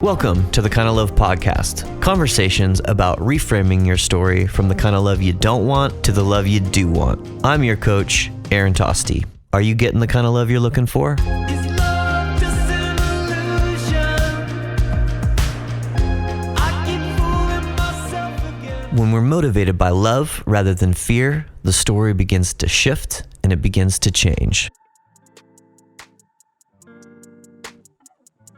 Welcome to the Kind of Love Podcast. Conversations about reframing your story from the kind of love you don't want to the love you do want. I'm your coach, Aaron Tosti. Are you getting the kind of love you're looking for? When we're motivated by love rather than fear, the story begins to shift and it begins to change.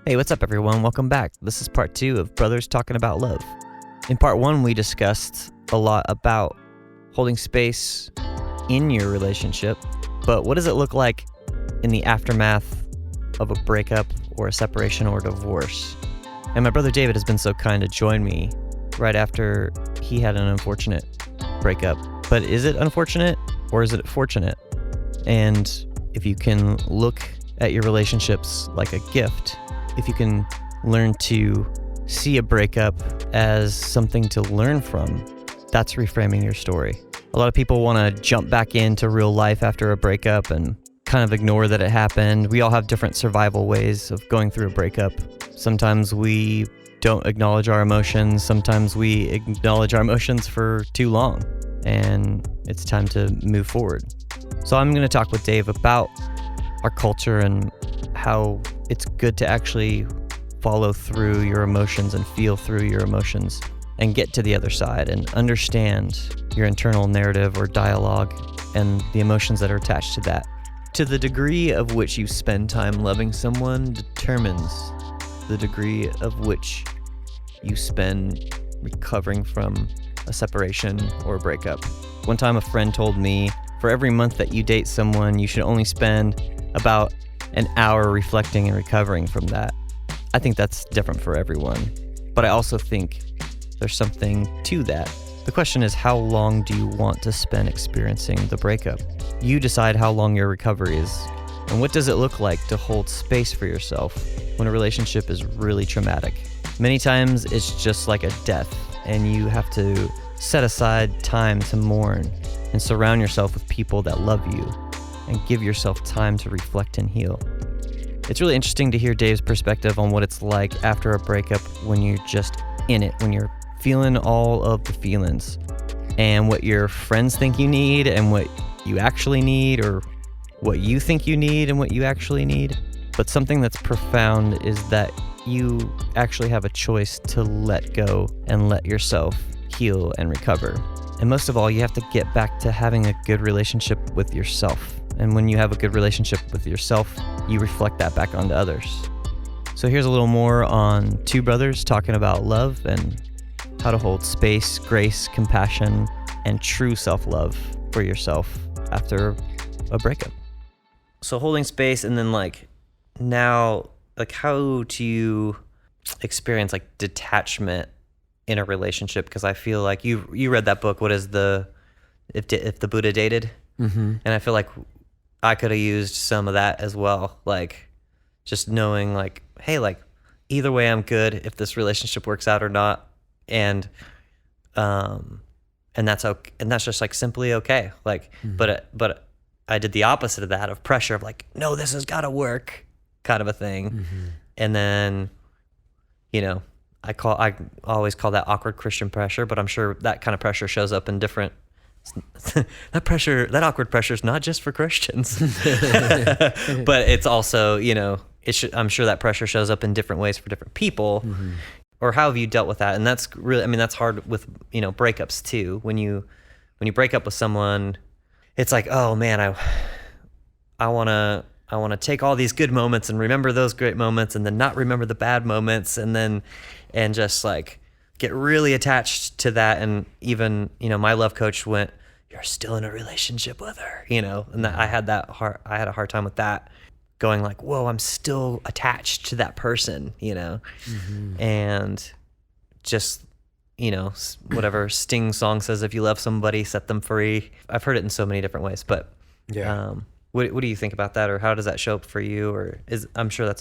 Hey, what's up everyone? Welcome back. This is part 2 of Brothers Talking About Love. In part 1, we discussed a lot about holding space in your relationship, but what does it look like in the aftermath of a breakup or a separation or a divorce? And my brother David has been so kind to join me right after he had an unfortunate breakup. But is it unfortunate or is it fortunate? And if you can look at your relationships like a gift, if you can learn to see a breakup as something to learn from, that's reframing your story. A lot of people want to jump back into real life after a breakup and kind of ignore that it happened. We all have different survival ways of going through a breakup. Sometimes we don't acknowledge our emotions. Sometimes we acknowledge our emotions for too long, and it's time to move forward. So I'm going to talk with Dave about our culture and how it's good to actually follow through your emotions and feel through your emotions and get to the other side and understand your internal narrative or dialogue and the emotions that are attached to that. To the degree of which you spend time loving someone determines the degree of which you spend recovering from a separation or a breakup. One time a friend told me, for every month that you date someone, you should only spend about an hour reflecting and recovering from that. I think that's different for everyone, but I also think there's something to that. The question is, how long do you want to spend experiencing the breakup? You decide how long your recovery is. And what does it look like to hold space for yourself when a relationship is really traumatic? Many times it's just like a death, and you have to set aside time to mourn and surround yourself with people that love you and give yourself time to reflect and heal. It's really interesting to hear Dave's perspective on what it's like after a breakup when you're just in it, when you're feeling all of the feelings, and what your friends think you need and what you actually need, or what you think you need and what you actually need. But something that's profound is that you actually have a choice to let go and let yourself heal and recover. And most of all, you have to get back to having a good relationship with yourself. And when you have a good relationship with yourself, you reflect that back onto others. So here's a little more on two brothers talking about love and how to hold space, grace, compassion, and true self-love for yourself after a breakup. So holding space, and then now, how do you experience detachment in a relationship? Because I feel like you read that book, what is if the Buddha dated? Mm-hmm. And I feel like I could have used some of that as well. Just knowing hey, either way I'm good if this relationship works out or not. And that's okay. And that's just simply okay. Mm-hmm. But I did the opposite of that, of pressure of no, this has got to work kind of a thing. Mm-hmm. And then, I always call that awkward Christian pressure, but I'm sure that kind of pressure shows up in different. That awkward pressure is not just for Christians, but it's also, I'm sure that pressure shows up in different ways for different people. Mm-hmm. Or how have you dealt with that? And that's really, that's hard with, breakups too. When you break up with someone, it's oh man, I want to take all these good moments and remember those great moments, and then not remember the bad moments, and just get really attached to that. And even, my love coach went, "You're still in a relationship with her," and that I had a hard time with that, going whoa, I'm still attached to that person, mm-hmm. And just, whatever Sting song says, if you love somebody, set them free. I've heard it in so many different ways, but yeah. What do you think about that, or how does that show up for you? Or I'm sure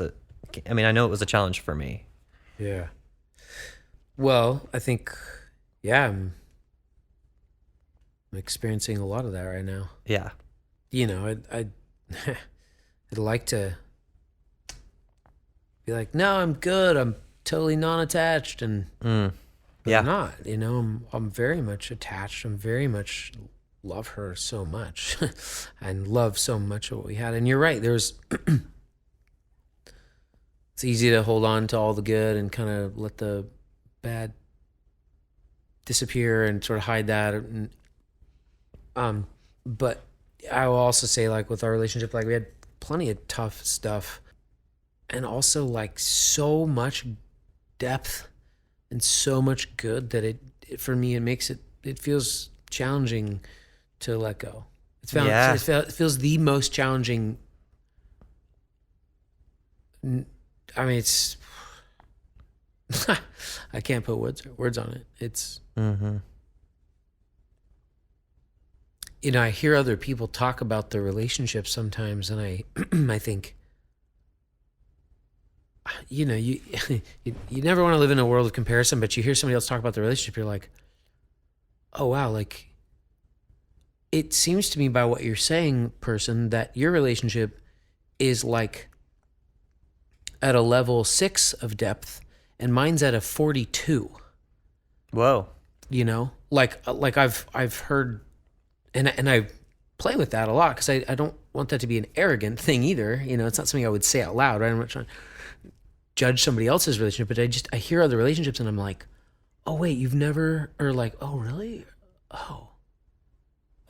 I know it was a challenge for me. Yeah. Well, I think, I'm experiencing a lot of that right now. Yeah. I'd like to be no, I'm good. totally non-attached, and Mm. but Yeah. I'm not, you know, I'm very much attached. I'm very much love her so much and love so much of what we had. And you're right. There's, it's easy to hold on to all the good and kind of let the bad disappear and sort of hide that. And, but I will also say, like, with our relationship, like, we had plenty of tough stuff and also like so much depth and so much good that it for me, it feels challenging to let go. Yeah. It feels the most challenging. I mean, it's, I can't put words on it. It's, Mm-hmm. you know, I hear other people talk about their relationships sometimes, and I, I think, you know, you never want to live in a world of comparison, but you hear somebody else talk about their relationship, you're like, oh wow, like, it seems to me by what you're saying, person, that your relationship is like at a level 6 of depth, and mine's at a 42. Whoa. You know, like I've heard, and I play with that a lot because I don't want that to be an arrogant thing either. You know, it's not something I would say out loud, right? I'm not trying to judge somebody else's relationship, but I hear other relationships and I'm like, oh wait, you've never, or like, oh really? Oh,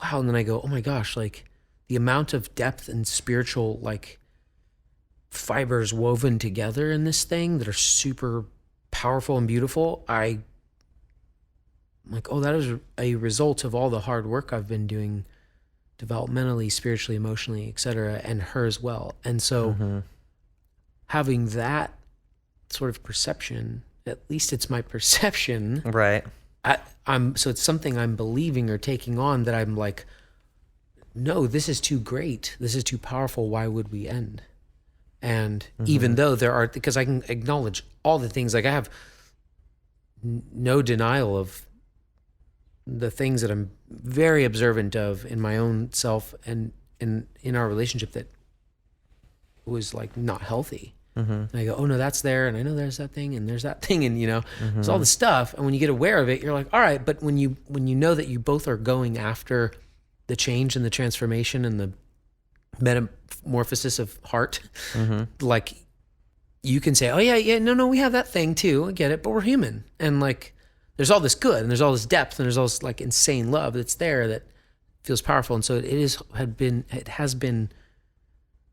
wow. And then I go, oh my gosh, like the amount of depth and spiritual like fibers woven together in this thing that are super powerful and beautiful. I'm like, oh, that is a result of all the hard work I've been doing developmentally, spiritually, emotionally, etc., and her as well. And so having that sort of perception, at least it's my perception, Right. so it's something I'm believing or taking on that I'm like, no, this is too great. This is too powerful. Why would we end? And even though there are, because I can acknowledge all the things, like I have no denial of the things that I'm very observant of in my own self and in our relationship that was like not healthy. And I go, oh no, that's there. And I know there's that thing and there's that thing. And you know, there's all this stuff. And when you get aware of it, you're like, all right. But when you know that you both are going after the change and the transformation and the metamorphosis of heart, like you can say, oh yeah, no, we have that thing too. I get it, but we're human. And like, there's all this good and there's all this depth and there's all this like insane love that's there that feels powerful. And so it has been,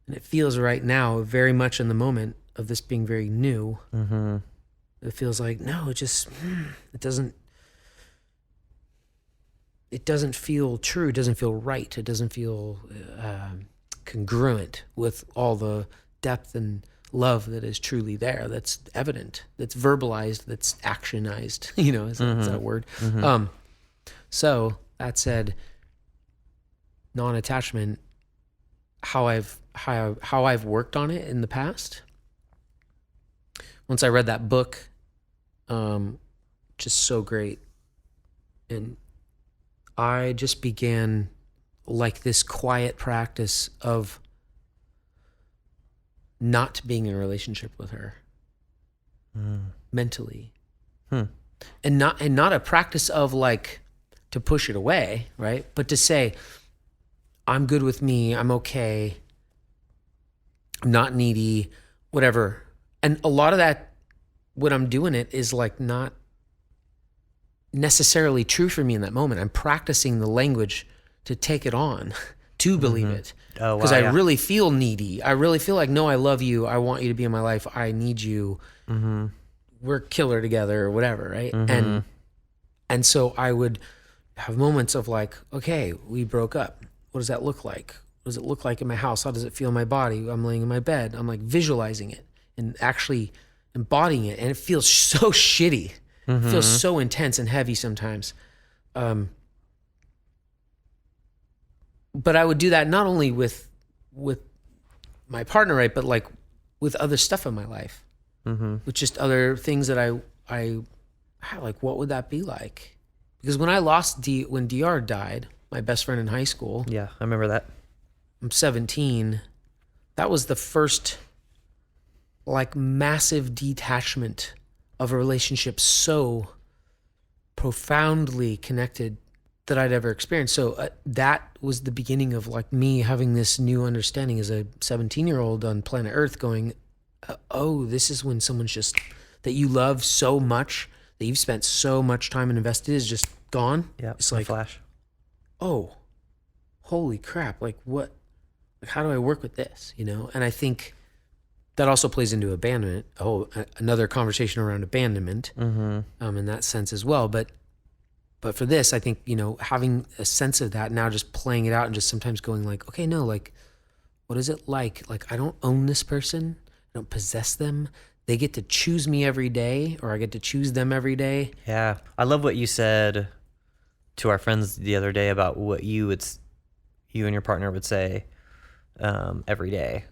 and it feels right now very much in the moment of this being very new. It feels like, no, it doesn't feel true. It doesn't feel right. It doesn't feel congruent with all the depth and love that is truly there, that's evident, that's verbalized, that's actionized, you know, is that a word? So that said, non-attachment, how I've worked on it in the past. Once I read that book, just so great. And I just began like this quiet practice of not being in a relationship with her mentally. And not a practice of like to push it away, right? But to say, I'm good with me, I'm okay, I'm not needy, whatever. And a lot of that, when I'm doing it, is like not necessarily true for me in that moment. I'm practicing the language to take it on, to believe it. Oh, wow. Because I really feel needy. I really feel like, no, I love you. I want you to be in my life. I need you. We're killer together or whatever, right? And so I would have moments of like, okay, we broke up. What does that look like? What does it look like in my house? How does it feel in my body? I'm laying in my bed. I'm like visualizing it and actually embodying it. And it feels so shitty. It feels so intense and heavy sometimes. But I would do that not only with my partner, right, but like with other stuff in my life, with just other things that I like. What would that be like? Because when when DR died, my best friend in high school, Yeah, I remember that. I'm 17. That was the first like massive detachment of a relationship so profoundly connected that I'd ever experienced. So that was the beginning of like me having this new understanding as a 17-year-old on planet Earth going, oh, this is when someone's just, that you love so much, that you've spent so much time and invested, is just gone. Yeah, it's like, flash. Oh, holy crap. Like what, like how do I work with this? You know? And I think that also plays into abandonment. Another conversation around abandonment, in that sense as well. But for this, I think, you know, having a sense of that, now just playing it out and just sometimes going like, okay, no, like, what is it like? Like, I don't own this person. I don't possess them. They get to choose me every day, or I get to choose them every day. Yeah. I love what you said to our friends the other day about what you and your partner would say every day.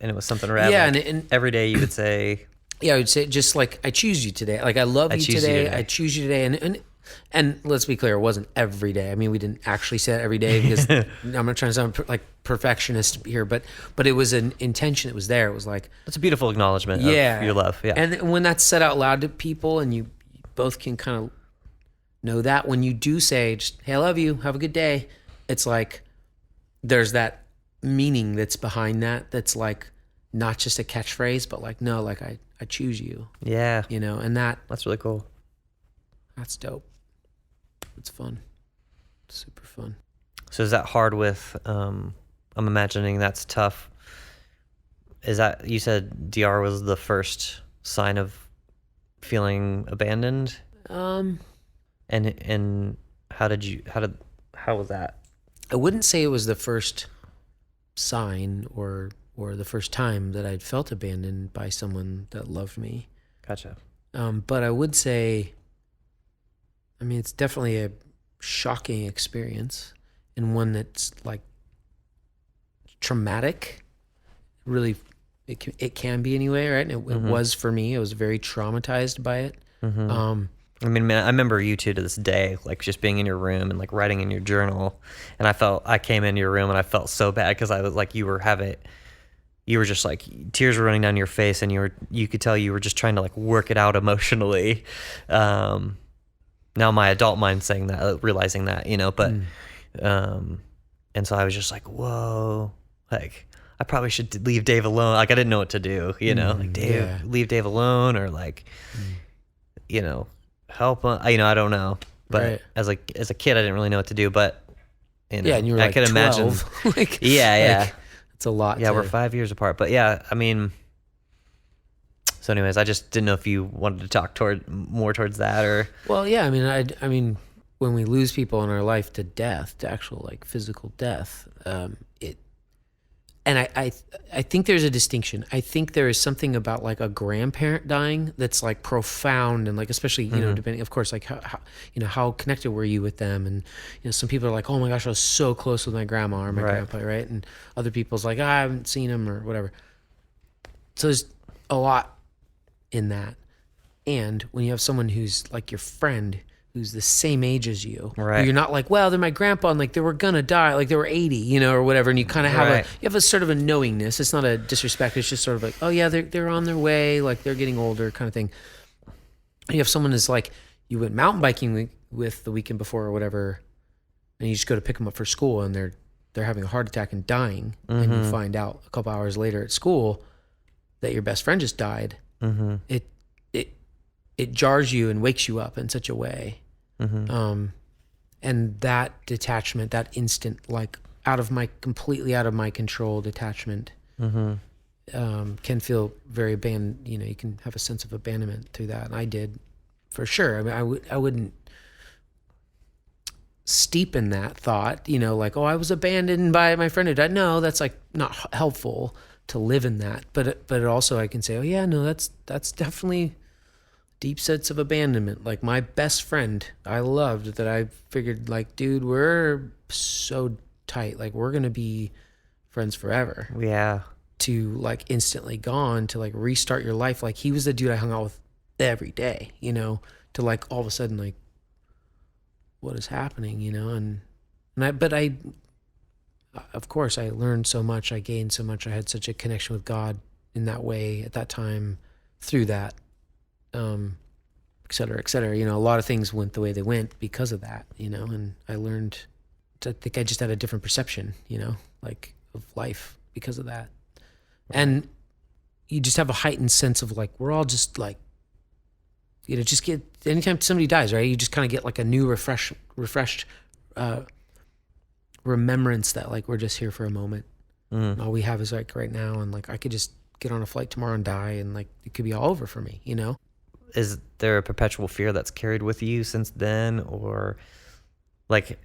And it was something rad. Yeah. Like, and every day you would say, yeah, I would say just like, I choose you today. Like, I love you today. I choose you today. And let's be clear, it wasn't every day. I mean, we didn't actually say it every day because I'm not trying to sound like perfectionist here, but it was an intention that was there. It was like, it's a beautiful acknowledgement of your love. Yeah. And when that's said out loud to people and you both can kind of know that, when you do say just, hey, I love you, have a good day, it's like there's that meaning that's behind that, that's like not just a catchphrase, but like, no, like I choose you. Yeah. You know, and that's really cool. That's dope. It's fun. Super fun. So is that hard with, I'm imagining that's tough. Is that, you said DR was the first sign of feeling abandoned? And how was that? I wouldn't say it was the first sign or the first time that I'd felt abandoned by someone that loved me. Gotcha. But I would say, I mean, it's definitely a shocking experience, and one that's like traumatic. Really, it can be anyway, right? And it was for me. I was very traumatized by it. I mean, man, I remember you two to this day, like just being in your room and like writing in your journal. And I came into your room and I felt so bad because I was like, you were just like, tears were running down your face, and you could tell you were just trying to like work it out emotionally. Now my adult mind saying that, realizing that, you know, but, and so I was just like, whoa, like I probably should leave Dave alone. Like I didn't know what to do, you know, like leave Dave alone, or like, you know, help him. You know, I don't know, but as a kid, I didn't really know what to do, but you know, and you were like, I could 12. Imagine, like, yeah, it's a lot. Yeah, we're 5 years apart, but yeah, I mean, so anyways, I just didn't know if you wanted to talk more towards that, or. Well, yeah, I mean, when we lose people in our life to death, to actual like physical death, and I think there's a distinction. I think there is something about like a grandparent dying that's like profound, and like, especially, you know, depending, of course, like how connected were you with them? And, you know, some people are like, oh my gosh, I was so close with my grandma or my grandpa, right? And other people's like, I haven't seen him or whatever. So there's a lot in that. And when you have someone who's like your friend, who's the same age as you, right? You're not like, well, they're my grandpa, and like they were gonna die, like they were 80, you know, or whatever. And you kind of have you have a sort of a knowingness. It's not a disrespect. It's just sort of like, oh yeah, they're on their way, like they're getting older, kind of thing. And you have someone who's like, you went mountain biking with the weekend before or whatever, and you just go to pick them up for school, and they're having a heart attack and dying, and you find out a couple hours later at school that your best friend just died. It jars you and wakes you up in such a way. And that detachment, that instant, like completely out of my control detachment, can feel very abandoned. You know, you can have a sense of abandonment through that. And I did, for sure. I mean, I wouldn't steep in that thought, you know, like, oh, I was abandoned by my friend who died. No, that's like not helpful to live in that. But it also, I can say, oh yeah, no, that's definitely deep sense of abandonment. Like my best friend I loved, that I figured like, dude, we're so tight, like we're gonna be friends forever. Yeah. To like instantly gone, to like restart your life. Like he was the dude I hung out with every day, you know, to like all of a sudden like, what is happening, you know? And I of course I learned so much, I gained so much, I had such a connection with God in that way at that time through that. et cetera, et cetera. You know, a lot of things went the way they went because of that, you know, and I think I just had a different perception, you know, like of life because of that. And you just have a heightened sense of like, we're all just like, you know, just get, anytime somebody dies, right, you just kind of get like a new refreshed remembrance that like we're just here for a moment. All we have is like right now, and like I could just get on a flight tomorrow and die, and like it could be all over for me, you know. Is there a perpetual fear that's carried with you since then, or like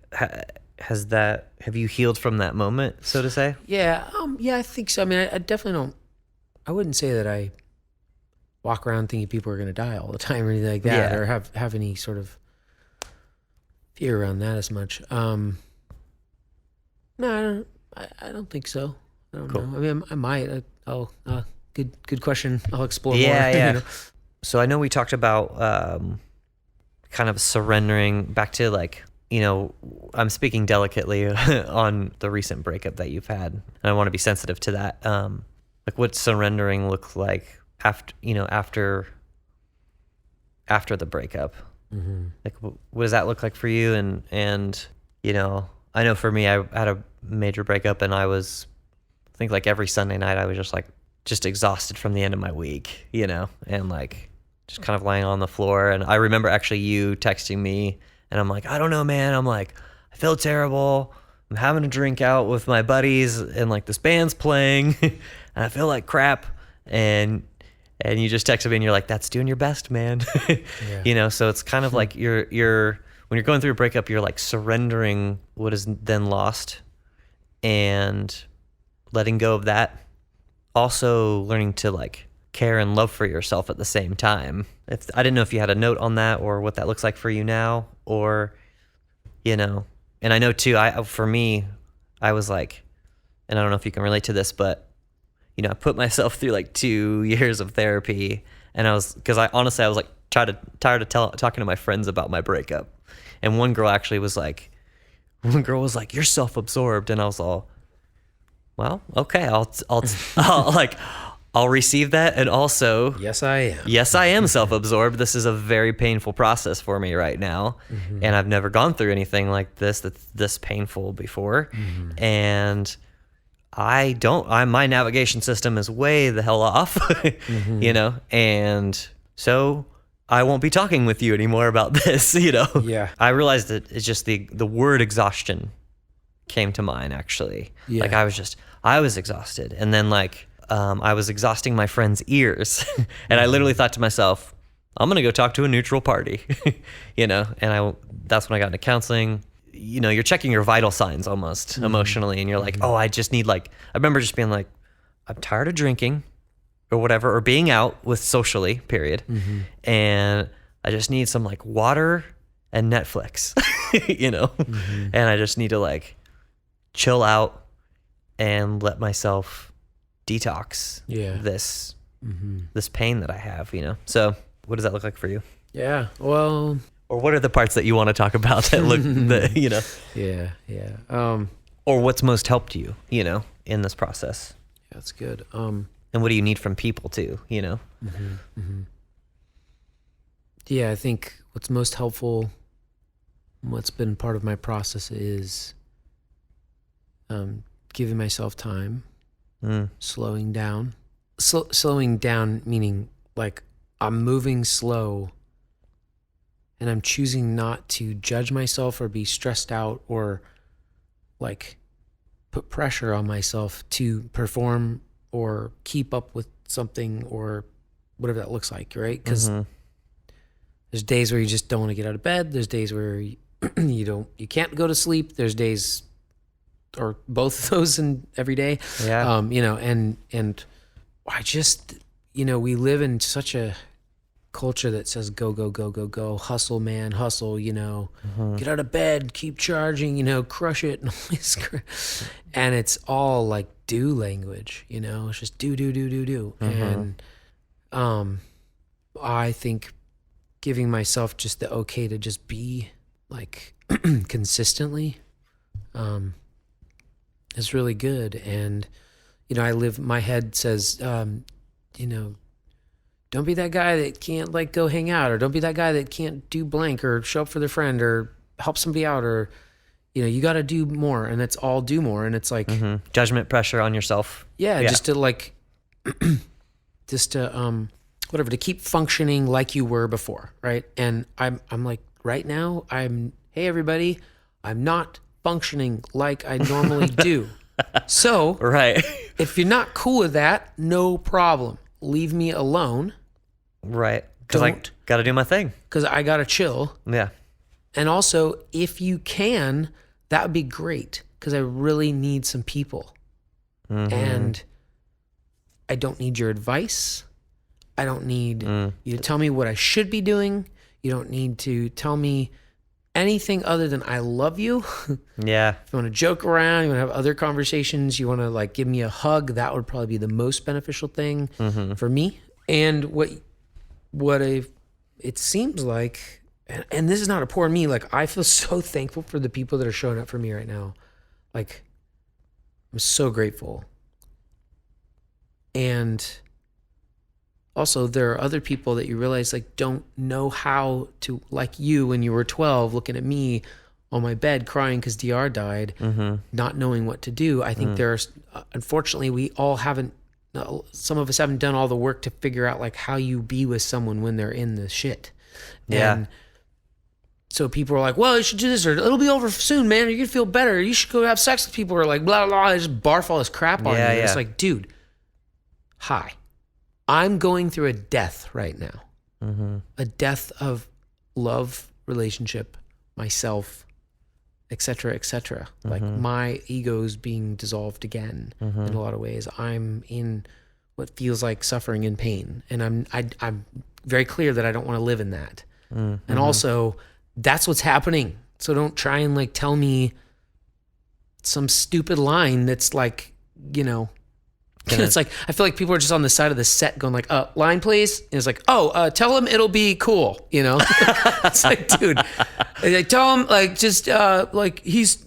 have you healed from that moment, so to say? Yeah, I think so. I mean, I definitely don't. I wouldn't say that I walk around thinking people are going to die all the time or anything like that, or have any sort of fear around that as much. No, I don't think so. I don't know. I mean, I might. Good question. I'll explore more. Yeah. You know? So I know we talked about kind of surrendering back to like, you know, I'm speaking delicately on the recent breakup that you've had, and I want to be sensitive to that. Like, what surrendering look like after the breakup? Like, what does that look like for you? And you know, I know for me, I had a major breakup, and I think like every Sunday night I was just exhausted from the end of my week, you know, and like just kind of lying on the floor. And I remember actually you texting me, and I'm like, I don't know, man. I'm like, I feel terrible. I'm having a drink out with my buddies, and like this band's playing, and I feel like crap. And you just texted me, and you're like, that's doing your best, man. You know, so it's kind of like you're when you're going through a breakup, you're like surrendering what is then lost and letting go of that. Also learning to like care and love for yourself at the same time. I didn't know if you had a note on that or what that looks like for you now, or, you know, and I know too, for me, I was like, and I don't know if you can relate to this, but you know, I put myself through like 2 years of therapy, and because I honestly was like tired of talking to my friends about my breakup. And one girl was like, you're self-absorbed. And I was all, well, okay, I'll receive that. And also, Yes, I am self-absorbed. This is a very painful process for me right now. And I've never gone through anything like that's this painful before. And my navigation system is way the hell off, you know? And so I won't be talking with you anymore about this, you know? Yeah. I realized that it's just the word exhaustion came to mind, actually. Yeah. Like I was exhausted. And then like, I was exhausting my friends' ears. And I literally thought to myself, I'm going to go talk to a neutral party, you know? And that's when I got into counseling. You know, you're checking your vital signs almost emotionally. And you're like, oh, I just need I remember just being like, I'm tired of drinking or whatever, or being out with socially, period. And I just need some like water and Netflix, you know? And I just need to like chill out and let myself detox this pain that I have, you know? So what does that look like for you? Yeah. Well, or what are the parts that you want to talk about that look, you know? Yeah. Or what's most helped you, you know, in this process? Yeah, that's good. And what do you need from people too, you know? Yeah, I think what's most helpful, what's been part of my process is giving myself time, slowing down. Slowing down meaning like I'm moving slow, and I'm choosing not to judge myself or be stressed out or like put pressure on myself to perform or keep up with something or whatever that looks like, right? Because there's days where you just don't want to get out of bed. There's days where you can't go to sleep. There's days, or both of those in every day. Yeah. You know, and I just, you know, we live in such a culture that says go, go, go, go, go, hustle, man, hustle, you know, get out of bed, keep charging, you know, crush it. And it's all like do language, you know, it's just do. And I think giving myself just the okay to just be like consistently is really good. And, you know, my head says, you know, don't be that guy that can't like go hang out, or don't be that guy that can't do blank or show up for their friend or help somebody out, or, you know, you got to do more, and it's all do more. And it's like judgment pressure on yourself. Yeah. Just to like, whatever, to keep functioning like you were before. Right. And I'm like, right now hey everybody, I'm not functioning like I normally do. So Right. if you're not cool with that, no problem. Leave me alone. Right. Because I got to do my thing. Because I got to chill. Yeah. And also, if you can, that would be great. Because I really need some people. And I don't need your advice. I don't need you to tell me what I should be doing. You don't need to tell me anything other than I love you. Yeah. If you want to joke around, you want to have other conversations, you want to like give me a hug, that would probably be the most beneficial thing for me. And it seems like, and this is not a poor me, like I feel so thankful for the people that are showing up for me right now. Like, I'm so grateful. And also, there are other people that you realize like don't know how to, like you when you were 12, looking at me on my bed crying because DR died, not knowing what to do. I think there's, unfortunately, we all haven't, some of us haven't done all the work to figure out like how you be with someone when they're in the shit. Yeah. And so people are like, well, you should do this, or it'll be over soon, man. You're gonna feel better. You should go have sex with people, or like blah, blah, blah. They just barf all this crap on you. Yeah. It's like, dude, hi. I'm going through a death right now. A death of love, relationship, myself, etc., etc. Like my ego's being dissolved again in a lot of ways. I'm in what feels like suffering and pain, and I'm very clear that I don't want to live in that. And also, that's what's happening. So don't try and like tell me some stupid line that's like, you know. It's like, I feel like people are just on the side of the set going like, line please. And it's like, tell him it'll be cool. You know, it's like, dude, like, tell him like, just, like he's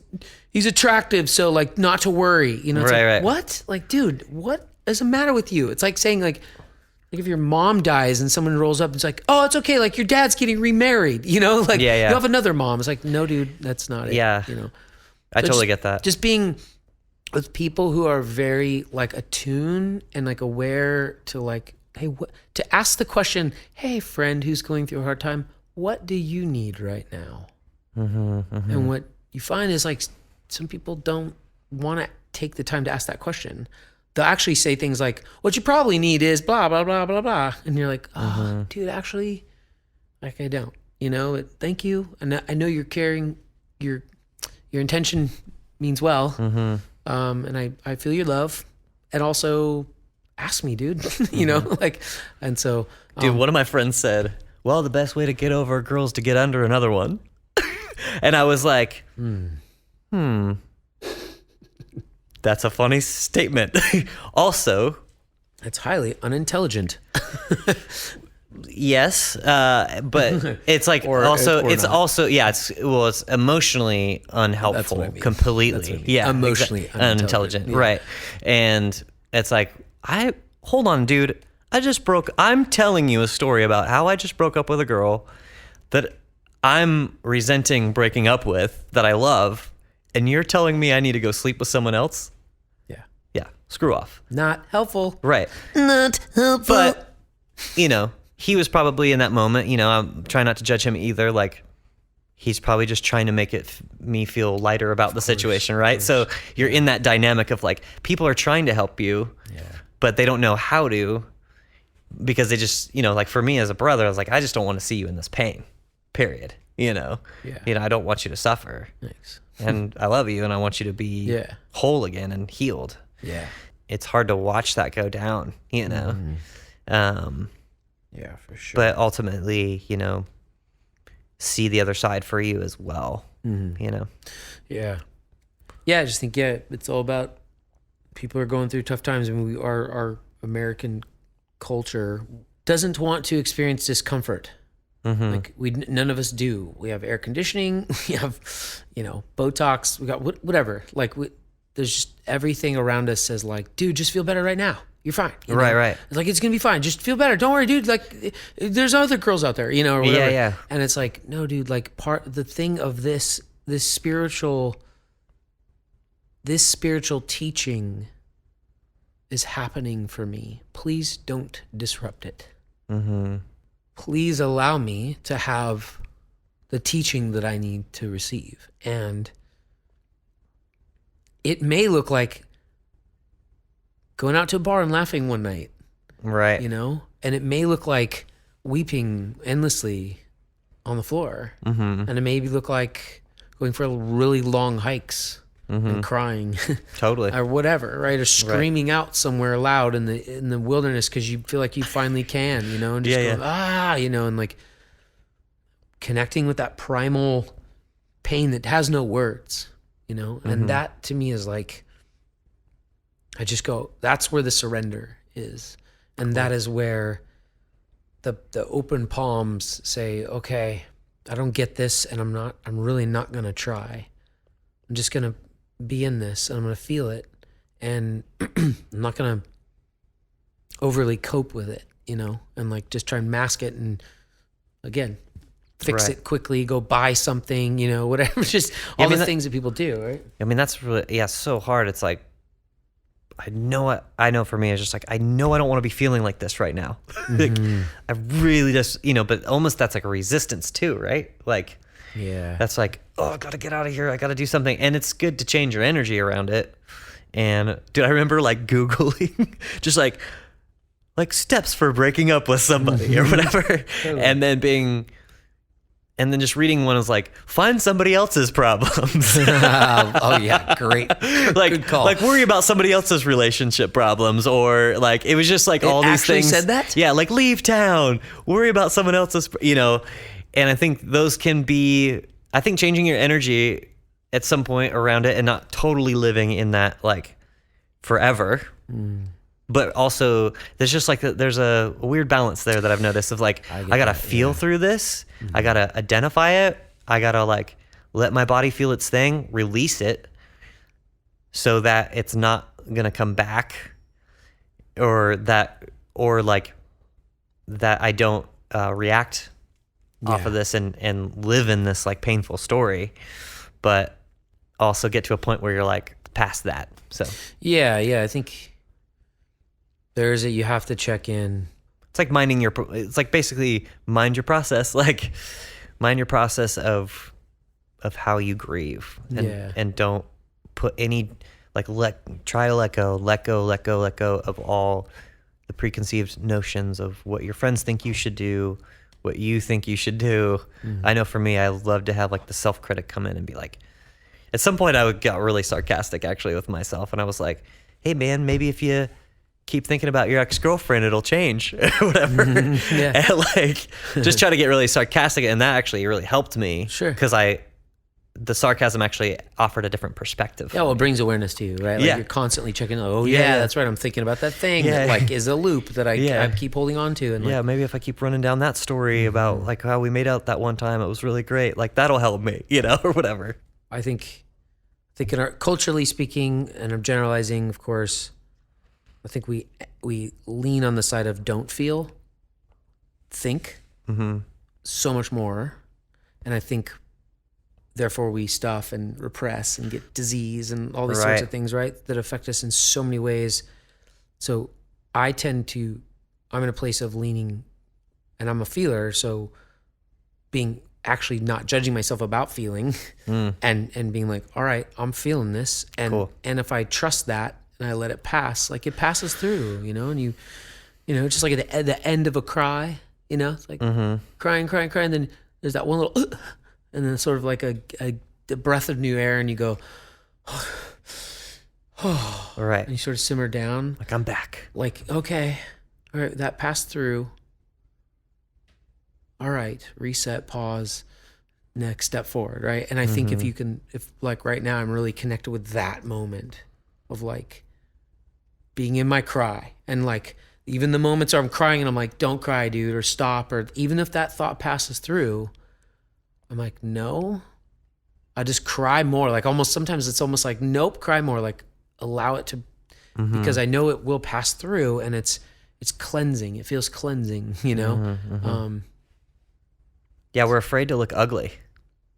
attractive. So like not to worry, you know, it's right. What? Like, dude, what is the matter with you? It's like saying like if your mom dies and someone rolls up and it's like, oh, it's okay. Like your dad's getting remarried, you know, like you have another mom. It's like, no, dude, that's not it. Yeah. You know, I totally get that. Just being with people who are very like attuned and like aware to like, hey, to ask the question, hey, friend who's going through a hard time, what do you need right now? And what you find is like some people don't want to take the time to ask that question. They'll actually say things like, what you probably need is blah, blah, blah, blah, blah. And you're like, dude, actually, like I don't, you know, thank you. And I know you're caring, your intention means well. And I feel your love, and also ask me, dude, you know, like, and so. Dude, one of my friends said, well, the best way to get over a girl is to get under another one. And I was like, that's a funny statement. Also. It's highly unintelligent. Yes, but it's like it's emotionally unhelpful. I mean. Completely. Yeah, emotionally unintelligent. Right. And it's like, hold on, dude. I'm telling you a story about how I just broke up with a girl that I'm resenting breaking up with, that I love, and you're telling me I need to go sleep with someone else? Yeah, screw off. Not helpful. Right. Not helpful. But, you know, he was probably in that moment, you know, I'm trying not to judge him either. Like, he's probably just trying to make me feel lighter about the situation, right? So you're in that dynamic of like, people are trying to help you, but they don't know how to, because they just, you know, like for me as a brother, I was like, I just don't want to see you in this pain, period. You know, I don't want you to suffer. Thanks. And I love you and I want you to be whole again and healed. Yeah. It's hard to watch that go down, you know? Yeah, for sure. But ultimately, you know, see the other side for you as well, you know? Yeah. Yeah, I just think, it's all about people are going through tough times. I mean, our American culture doesn't want to experience discomfort. Like none of us do. We have air conditioning, we have, you know, Botox, we got whatever. Like there's just everything around us says like, dude, just feel better right now. You're fine. Right. It's like, it's going to be fine. Just feel better. Don't worry, dude. Like, there's other girls out there, or whatever. Yeah. And it's like, no, dude, like the thing of this spiritual teaching is happening for me. Please don't disrupt it. Mm-hmm. Please allow me to have the teaching that I need to receive. And it may look like going out to a bar and laughing one night. Right. And it may look like weeping endlessly on the floor. Mm-hmm. And it may look like going for really long hikes and crying. Totally. Or whatever, right? Or screaming out somewhere loud in the wilderness because you feel like you finally can, and just going, and like connecting with that primal pain that has no words, and that to me is like, I just go, that's where the surrender is. And that is where the open palms say, okay, I don't get this, and I'm really not going to try. I'm just going to be in this, and I'm going to feel it, and I'm not going to overly cope with it, and like just try and mask it and, again, fix it quickly, go buy something, whatever, just all the things that people do, right? I mean, that's really, so hard. It's like, I know for me, it's just like, I know I don't want to be feeling like this right now. Like, I really just, but almost that's like a resistance too, right? Like, that's like, oh, I got to get out of here. I got to do something. And it's good to change your energy around it. And dude, I remember like Googling just like steps for breaking up with somebody or whatever. And then just reading one is like, find somebody else's problems. Oh yeah, great. Like, good call. Like worry about somebody else's relationship problems, or like it was just like all these things. Said that? Yeah, like leave town, worry about someone else's, And I think those can be. I think changing your energy at some point around it, and not totally living in that like forever. But also, there's just like there's a weird balance there that I've noticed of like I gotta feel through this, I gotta identify it, I gotta like let my body feel its thing, release it, so that it's not gonna come back, or that I don't react off of this and live in this like painful story, but also get to a point where you're like past that. So yeah, I think. You have to check in. It's like it's like basically mind your process, like mind your process of how you grieve, and don't put any, like try to let go of all the preconceived notions of what your friends think you should do, what you think you should do. I know for me, I love to have like the self-critic come in and be like, at some point I got really sarcastic actually with myself, and I was like, hey man, maybe if you keep thinking about your ex-girlfriend, it'll change or whatever. And like just try to get really sarcastic, and that actually really helped me. Sure. Because the sarcasm actually offered a different perspective. Yeah, well, it brings awareness to you, right? Like you're constantly checking, that's right, I'm thinking about that thing that like is a loop that I keep holding on to. And like, maybe if I keep running down that story about like how we made out that one time, it was really great, like that'll help me, or whatever. I think in our, culturally speaking, and I'm generalizing, of course, I think we lean on the side of don't feel, think so much more. And I think therefore we stuff and repress and get disease and all these sorts of things, right? That affect us in so many ways. So I'm in a place of leaning, and I'm a feeler. So being actually not judging myself about feeling and being like, all right, I'm feeling this. And, and if I trust that, and I let it pass, like it passes through, and you just like at the end of a cry, it's like crying, and then there's that one little, and then sort of like a breath of new air, and you go, all right, and you sort of simmer down, like I'm back, like okay, all right, that passed through. All right, reset, pause, next step forward, right? And I think if like right now I'm really connected with that moment of like being in my cry, and like even the moments where I'm crying and I'm like, don't cry, dude, or stop, or even if that thought passes through, I'm like, no, I just cry more. Like sometimes it's almost like, nope, cry more, like allow it to because I know it will pass through, and it's cleansing. It feels cleansing, you know? Yeah, we're afraid to look ugly.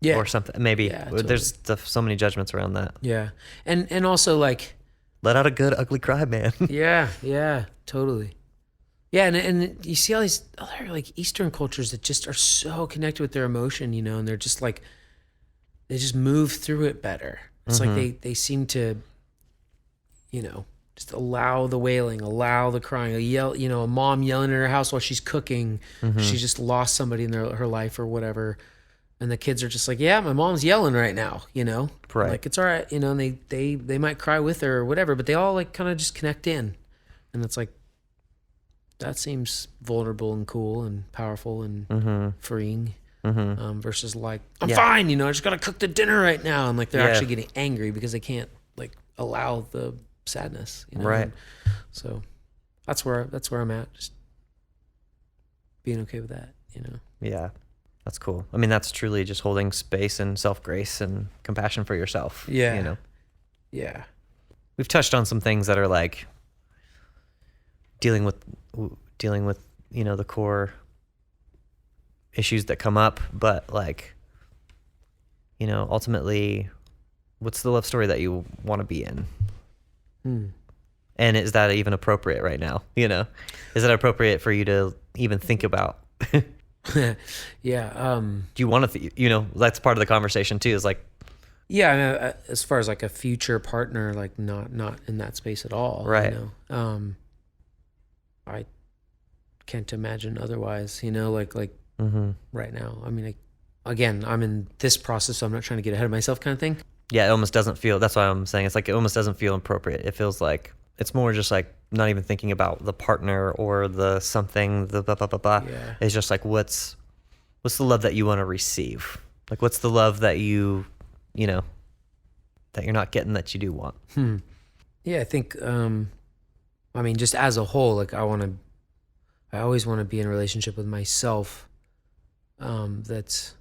Yeah. Or something. Maybe. Yeah, totally. There's so many judgments around that. Yeah. And also like... Let out a good ugly cry, man. Yeah, totally. Yeah, and you see all these other like Eastern cultures that just are so connected with their emotion, you know, and they're just like, they just move through it better. It's like they seem to, you know, just allow the wailing, allow the crying, a mom yelling in her house while she's cooking. She just lost somebody in her life or whatever. And the kids are just like, yeah, my mom's yelling right now, you know? Right. Like, it's all right, you know, and they might cry with her or whatever, but they all like kind of just connect in. And it's like, that seems vulnerable and cool and powerful and freeing versus like, I'm fine, you know, I just got to cook the dinner right now. And like, they're actually getting angry because they can't like allow the sadness, you know? Right. And so that's where I'm at. Just being okay with that, you know? Yeah. That's cool. I mean, that's truly just holding space and self-grace and compassion for yourself. Yeah. You know? Yeah. We've touched on some things that are like dealing with, you know, the core issues that come up, but like, you know, ultimately, what's the love story that you want to be in? And is that even appropriate right now? You know, is it appropriate for you to even think about? Yeah. Do you want to, you know, that's part of the conversation too, is like, yeah. I mean, as far as like a future partner, like not in that space at all. Right. You know? I can't imagine otherwise, you know, like right now. I mean, again, I'm in this process, so I'm not trying to get ahead of myself kind of thing. Yeah. It almost doesn't feel, that's why I'm saying it's like, it almost doesn't feel appropriate. It feels like it's more just like not even thinking about the partner or the something, the blah, blah, blah, blah. Yeah. It's just like, what's the love that you want to receive? Like, what's the love that you know, that you're not getting that you do want? Yeah, I think, I mean, just as a whole, like I always want to be in a relationship with myself that's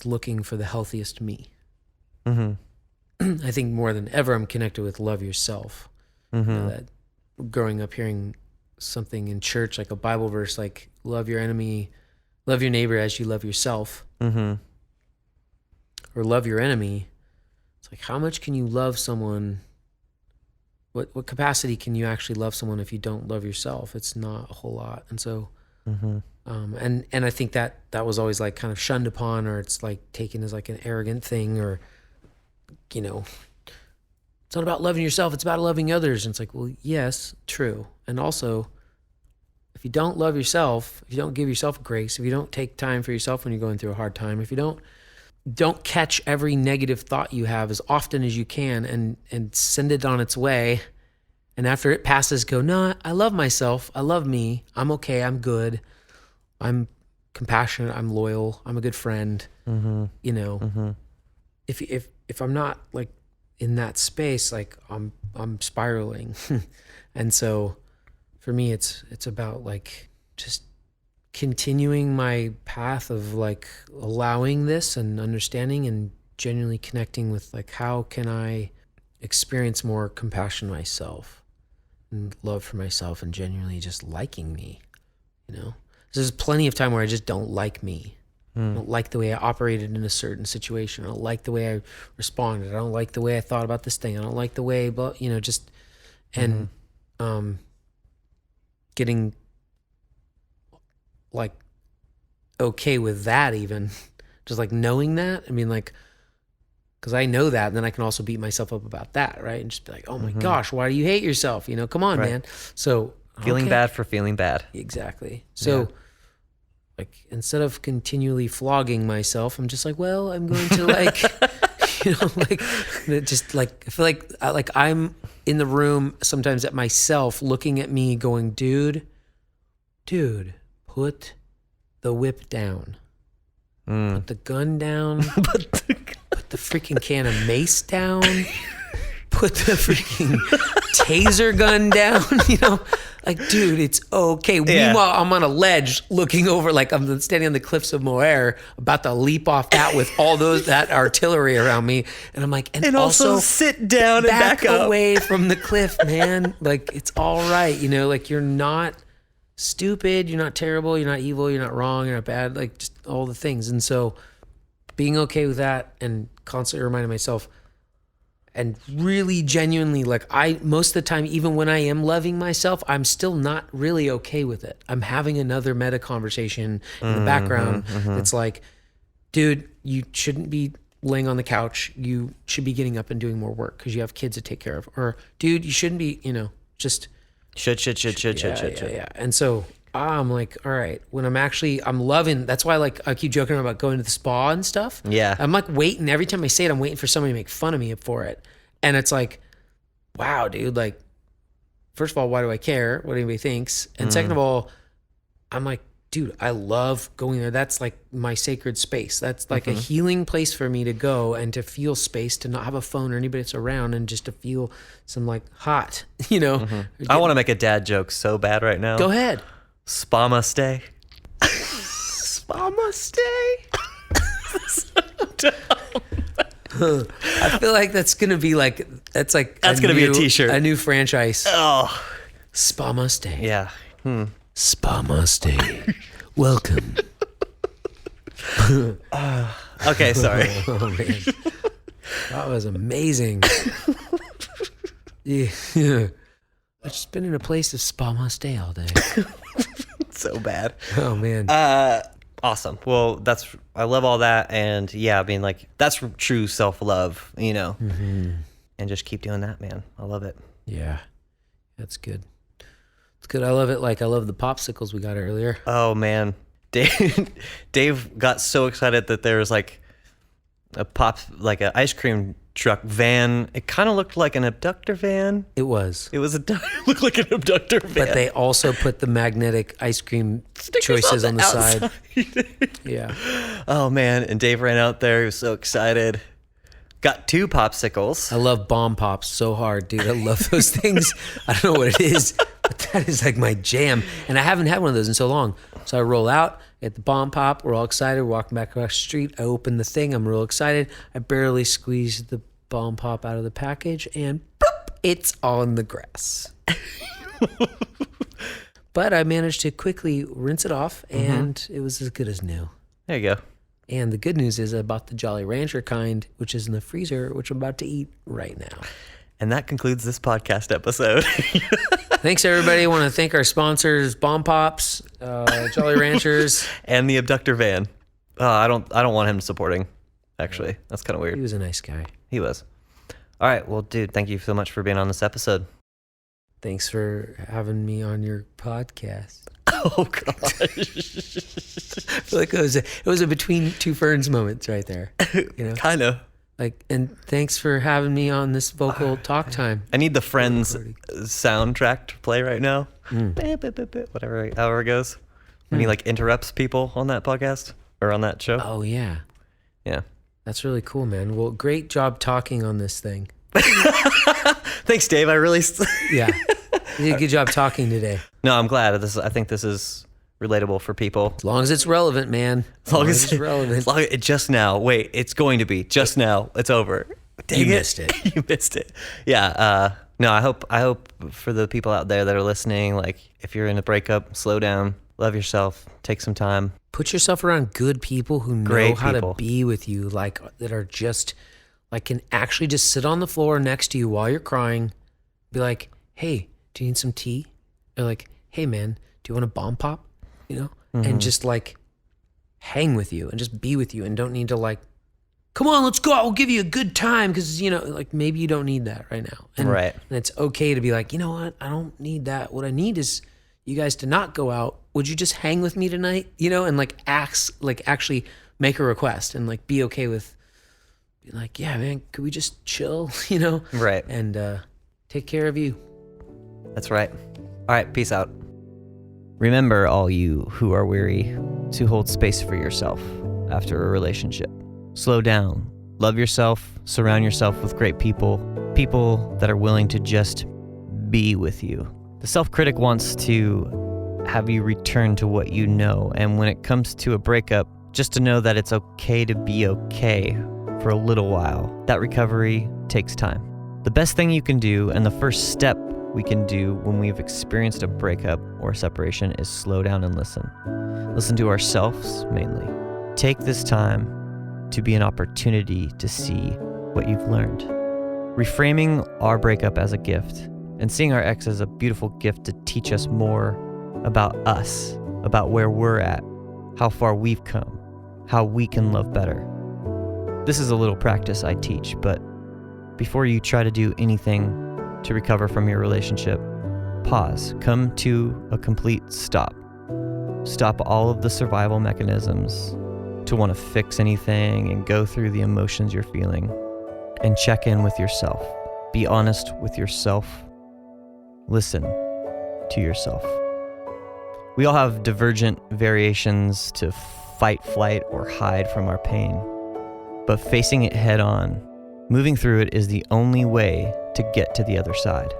looking for the healthiest me. I think more than ever, I'm connected with love yourself. You know, that growing up hearing something in church, like a Bible verse, like love your enemy, love your neighbor as you love yourself, or love your enemy. It's like, how much can you love someone? What capacity can you actually love someone if you don't love yourself? It's not a whole lot. And so, and I think that was always like kind of shunned upon, or it's like taken as like an arrogant thing, or, you know, it's not about loving yourself, it's about loving others. And it's like, well, yes, true. And also, if you don't love yourself, if you don't give yourself grace, if you don't take time for yourself when you're going through a hard time, if you don't catch every negative thought you have as often as you can and send it on its way, and after it passes, go, no, I love myself, I love me, I'm okay, I'm good, I'm compassionate, I'm loyal, I'm a good friend, you know. If I'm not like in that space, like I'm spiraling. And so for me, it's about like just continuing my path of like allowing this and understanding and genuinely connecting with like, how can I experience more compassion myself and love for myself and genuinely just liking me, you know? There's plenty of time where I just don't like me. I don't like the way I operated in a certain situation. I don't like the way I responded. I don't like the way I thought about this thing. I don't like the way, but you know, just, and getting like okay with that, even just like knowing that. I mean, like, because I know that, and then I can also beat myself up about that, right? And just be like, oh my gosh, why do you hate yourself? You know, come on, man. So feeling bad for feeling bad. Exactly. So like, instead of continually flogging myself, I'm just like, well, I'm going to like, you know, like, just like, I feel like I'm in the room sometimes at myself looking at me going, dude, put the whip down, put the gun down, put the freaking can of mace down, put the freaking taser gun down, like, dude, it's okay. Yeah. Meanwhile, I'm on a ledge looking over, like I'm standing on the cliffs of Moher, about to leap off that with all that artillery around me. And I'm like, and also sit down and back up. away from the cliff, man. Like, it's all right. Like, you're not stupid. You're not terrible. You're not evil. You're not wrong. You're not bad. Like, just all the things. And so being okay with that and constantly reminding myself, and really genuinely, like, most of the time, even when I am loving myself, I'm still not really okay with it. I'm having another meta conversation in the background. It's like, dude, you shouldn't be laying on the couch. You should be getting up and doing more work because you have kids to take care of. Or, dude, you shouldn't be, just Should. yeah. And so I'm like, all right, when I'm loving, that's why, like, I keep joking about going to the spa and stuff. Yeah. I'm like waiting, every time I say it, I'm waiting for somebody to make fun of me for it. And it's like, wow, dude, like, first of all, why do I care what anybody thinks? And second of all, I'm like, dude, I love going there. That's like my sacred space. That's like a healing place for me to go and to feel space, to not have a phone or anybody that's around, and just to feel some, like, hot, I want to make a dad joke so bad right now. Go ahead. Spa must stay. Spa must stay. I feel like that's gonna be like, that's gonna be a t-shirt, a new franchise. Oh, Spa must stay. yeah. Spa must stay. Welcome. Okay, sorry. Oh man, that was amazing. Yeah. I've just been in a place of spa must stay all day. So bad. Oh man. Awesome. Well, I love all that, and yeah, I mean, like, that's true self-love, and just keep doing that, man. I love it. Yeah, that's good. It's good. I love it. Like, I love the popsicles we got earlier. Oh man, Dave got so excited that there was like an ice cream truck van. It kind of looked like an abductor van. It was. It looked like an abductor van. But they also put the magnetic ice cream Stickers choices on the outside. side. Yeah. Oh man, and Dave ran out there. He was so excited. Got 2 popsicles. I love bomb pops so hard, dude. I love those things. I don't know what it is, but that is like my jam. And I haven't had one of those in so long. So I roll out, get the bomb pop. We're all excited. We're walking back across the street. I open the thing. I'm real excited. I barely squeeze the bomb pop out of the package, and boop, it's on the grass. But I managed to quickly rinse it off, and it was as good as new. There you go. And the good news is I bought the Jolly Rancher kind, which is in the freezer, which I'm about to eat right now. And that concludes this podcast episode. Thanks, everybody. I want to thank our sponsors, Bomb Pops, Jolly Ranchers. And the abductor van. I don't want him supporting, actually. That's kind of weird. He was a nice guy. He was. All right. Well, dude, thank you so much for being on this episode. Thanks for having me on your podcast. Oh, gosh. I feel like it was a between two ferns moments right there. Kind of. Like, and thanks for having me on this vocal talk time. I need the Friends soundtrack to play right now. Whatever, however it goes. When he like interrupts people on that podcast or on that show. Oh, yeah. Yeah. That's really cool, man. Well, great job talking on this thing. Thanks, Dave. I really... Yeah. You did a good job talking today. No, I'm glad. I think this is relatable for people. As long as it's relevant, man. As long as it's relevant. Just now. Wait, it's going to be. Just now. It's over. Dang You missed it. You missed it. Yeah. No, I hope for the people out there that are listening, like, if you're in a breakup, slow down, love yourself, take some time. Put yourself around good people who know Great how people. to be with you, like, that are just, like, can actually just sit on the floor next to you while you're crying, be like, hey, do you need some tea? Or like, hey, man, do you want a bomb pop? And just, like, hang with you and just be with you, and don't need to, like, come on, let's go. I'll give you a good time, because, like, maybe you don't need that right now. And, Right. And it's okay to be like, you know what? I don't need that. What I need is you guys to not go out. Would you just hang with me tonight? And like actually make a request, and like be okay with being like, yeah, man, could we just chill? Right. And take care of you. That's right. All right. Peace out. Remember, all you who are weary, to hold space for yourself after a relationship. Slow down. Love yourself. Surround yourself with great people. People that are willing to just be with you. The self-critic wants to have you return to what you know, and when it comes to a breakup, just to know that it's okay to be okay for a little while. That recovery takes time. The best thing you can do, and the first step we can do when we've experienced a breakup or separation, is slow down and listen. Listen to ourselves mainly. Take this time to be an opportunity to see what you've learned. Reframing our breakup as a gift and seeing our ex as a beautiful gift to teach us more about us, about where we're at, how far we've come, how we can love better. This is a little practice I teach, but before you try to do anything to recover from your relationship, pause. Come to a complete stop. Stop all of the survival mechanisms to want to fix anything and go through the emotions you're feeling, and check in with yourself. Be honest with yourself. Listen to yourself. We all have divergent variations to fight, flight, or hide from our pain, but facing it head on, moving through it, is the only way to get to the other side.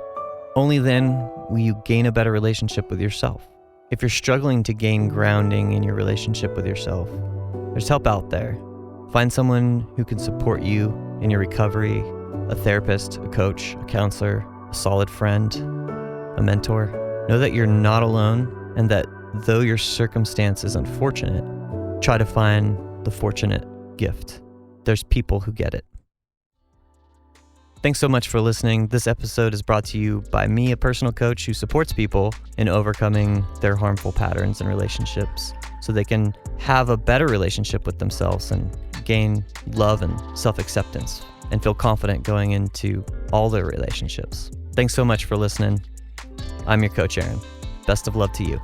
Only then will you gain a better relationship with yourself. If you're struggling to gain grounding in your relationship with yourself, there's help out there. Find someone who can support you in your recovery, a therapist, a coach, a counselor, a solid friend, a mentor. Know that you're not alone, and that though your circumstance is unfortunate, try to find the fortunate gift. There's people who get it. Thanks so much for listening. This episode is brought to you by me, a personal coach who supports people in overcoming their harmful patterns in relationships so they can have a better relationship with themselves and gain love and self-acceptance and feel confident going into all their relationships. Thanks so much for listening. I'm your coach, Aaron. Best of love to you.